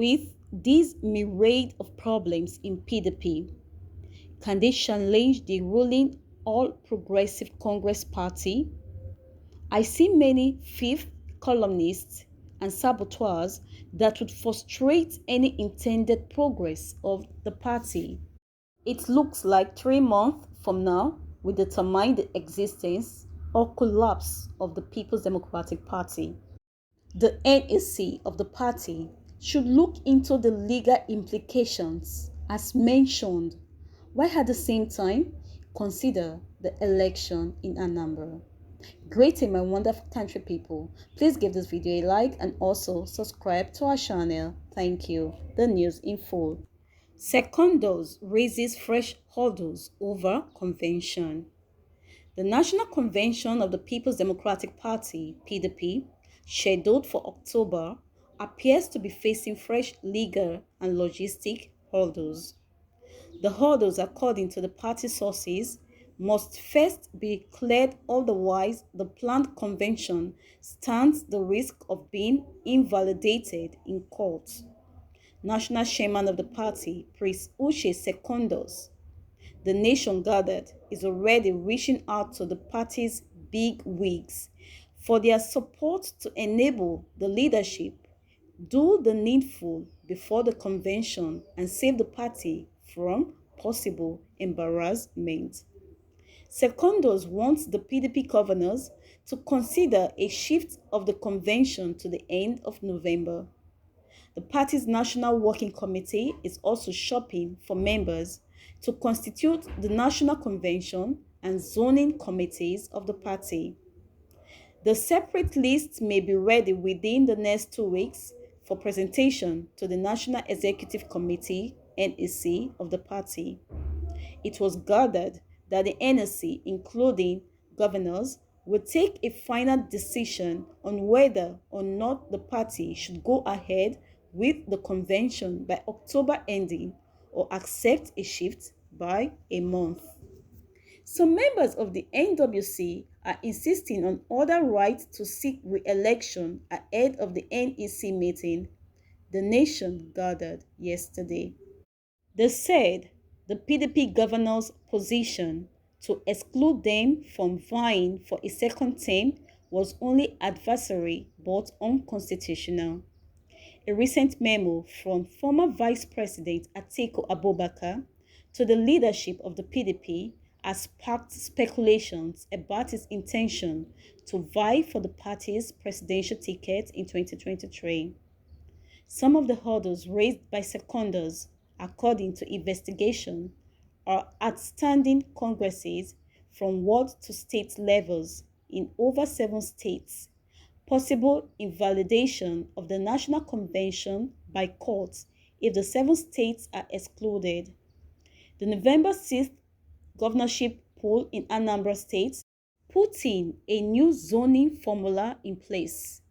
With this myriad of problems in PDP, can they challenge the ruling All Progressive Congress Party? I see many fifth columnists and saboteurs that would frustrate any intended progress of the party. It looks like 3 months from now will determine the existence or collapse of the People's Democratic Party. The NEC of the party should look into the legal implications as mentioned, while at the same time consider the election in Anambra. Greeting my wonderful country people. Please give this video a like and also subscribe to our channel. Thank you. The news in full. Secondos raises fresh hurdles over convention. The National Convention of the People's Democratic Party, PDP, scheduled for October, appears to be facing fresh legal and logistic hurdles. The hurdles, according to the party sources, must first be cleared, otherwise the planned convention stands the risk of being invalidated in court. National chairman of the party, Prince Uche Secondos, the nation gathered, is already reaching out to the party's big wigs for their support to enable the leadership do the needful before the convention and save the party from possible embarrassment. Secondos wants the PDP governors to consider a shift of the convention to the end of November. The party's National Working Committee is also shopping for members to constitute the National Convention and zoning committees of the party. The separate lists may be ready within the next 2 weeks for presentation to the National Executive Committee (NEC) of the party. It was gathered that the NEC, including governors, will take a final decision on whether or not the party should go ahead with the convention by October ending or accept a shift by a month. Some members of the NWC are insisting on other rights to seek re-election ahead of the NEC meeting the nation gathered yesterday. They said the PDP governor's position to exclude them from vying for a second term was only adversary but unconstitutional. A recent memo from former Vice President Atiku Abubakar to the leadership of the PDP has sparked speculations about his intention to vie for the party's presidential ticket in 2023. Some of the hurdles raised by Secondos, according to investigation, are outstanding congresses from ward to state levels in over 7 states, possible invalidation of the National Convention by courts if the 7 states are excluded, the November 6th governorship poll in Anambra State, putting a new zoning formula in place,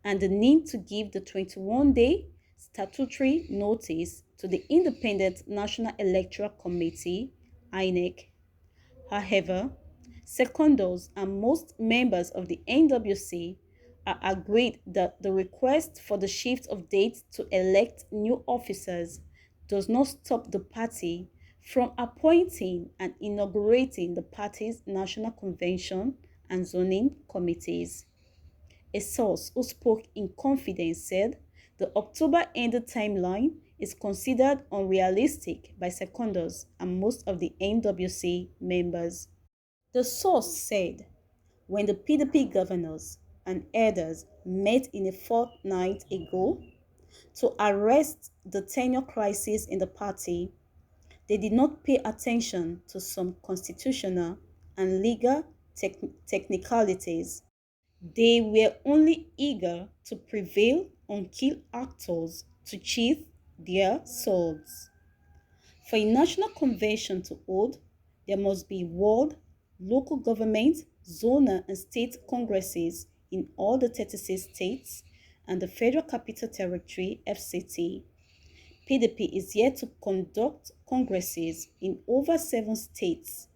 and the need to give the 21-day statutory notice to the Independent National Electoral Committee (INEC). However, Secondos and most members of the NWC are agreed that the request for the shift of date to elect new officers does not stop the party from appointing and inaugurating the party's national convention and zoning committees. A source who spoke in confidence said the October end timeline is considered unrealistic by Secondos and most of the NWC members. The source said when the PDP governors and elders met in a fortnight ago to arrest the tenure crisis in the party, they did not pay attention to some constitutional and legal technicalities. They were only eager to prevail on key actors to cheat their souls. For a national convention to hold, there must be ward, local government, zonal and state congresses in all the 36 states and the Federal Capital Territory (FCT). PDP is yet to conduct congresses in over 7 states.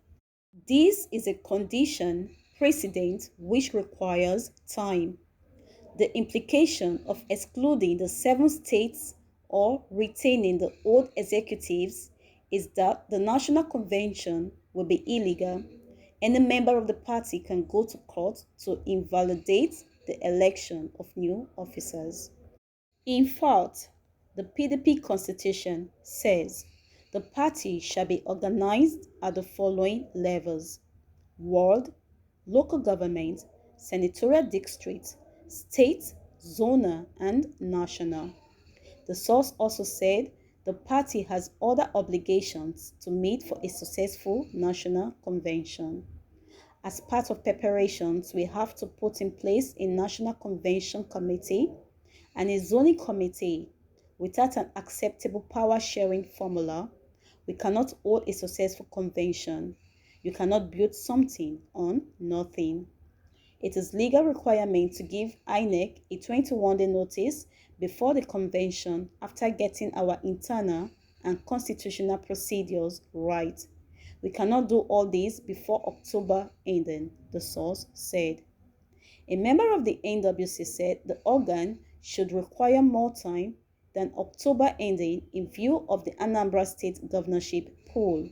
This is a condition precedent which requires time. The implication of excluding the 7 states or retaining the old executives is that the National Convention will be illegal. Any member of the party can go to court to invalidate the election of new officers. In fact, the PDP constitution says the party shall be organized at the following levels: ward, local government, senatorial district, state, zonal, and national. The source also said the party has other obligations to meet for a successful national convention. As part of preparations, we have to put in place a national convention committee and a zoning committee. Without an acceptable power sharing formula, we cannot hold a successful convention. You cannot build something on nothing. It is legal requirement to give INEC a 21-day notice before the convention after getting our internal and constitutional procedures right. We cannot do all this before October ending, the source said. A member of the NWC said the organ should require more time than October ending in view of the Anambra State governorship poll.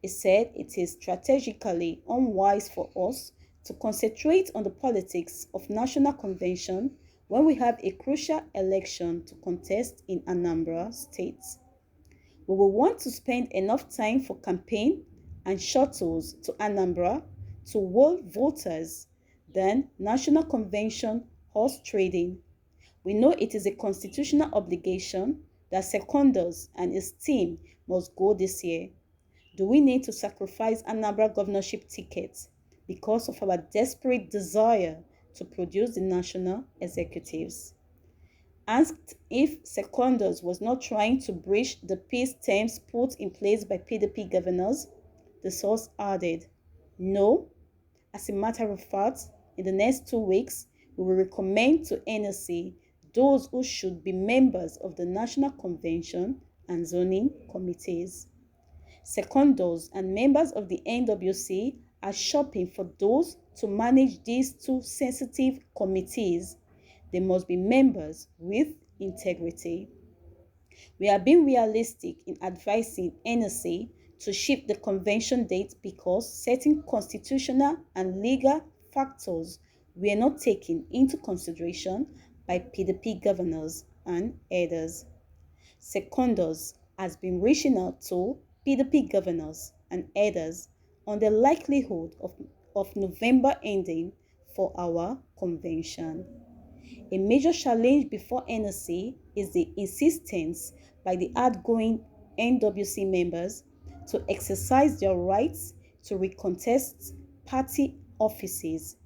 He said it is strategically unwise for us to concentrate on the politics of national convention when we have a crucial election to contest in Anambra State. We will want to spend enough time for campaign and shuttles to Anambra to woo voters than national convention horse trading. We know it is a constitutional obligation that Secondus and his team must go this year. Do we need to sacrifice Anambra governorship tickets because of our desperate desire to produce the national executives? Asked if Secondus was not trying to breach the peace terms put in place by PDP governors, the source added, "No. As a matter of fact, in the next 2 weeks, we will recommend to NLC those who should be members of the National Convention and zoning committees. Secondus and members of the NWC are shopping for those to manage these two sensitive committees. They must be members with integrity. We are being realistic in advising NLC to shift the convention date because certain constitutional and legal factors were not taken into consideration by PDP governors and others. Secondus has been reaching out to PDP governors and others on the likelihood of November ending for our convention. A major challenge before NLC is the insistence by the outgoing NWC members to exercise their rights to recontest party offices.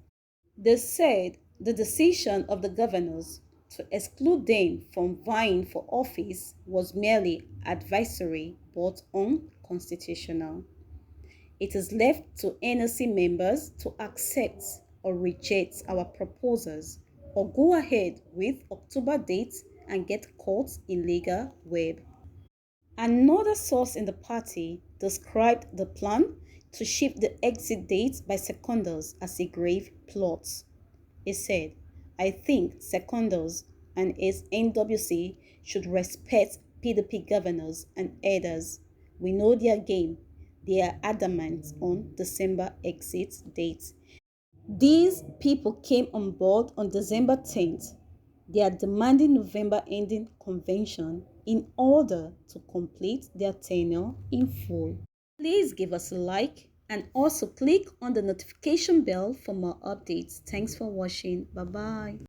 They said the decision of the governors to exclude them from vying for office was merely advisory but unconstitutional. It is left to NLC members to accept or reject our proposals or go ahead with October dates and get caught in legal web. Another source in the party described the plan to shift the exit date by Secondus as a grave plot. He said, "I think Secondus and his NWC should respect PDP governors and others. We know their game. They are adamant on December exit date. These people came on board on December 10th. They are demanding November ending convention in order to complete their tenure in full." Please give us a like and also click on the notification bell for more updates. Thanks for watching. Bye bye.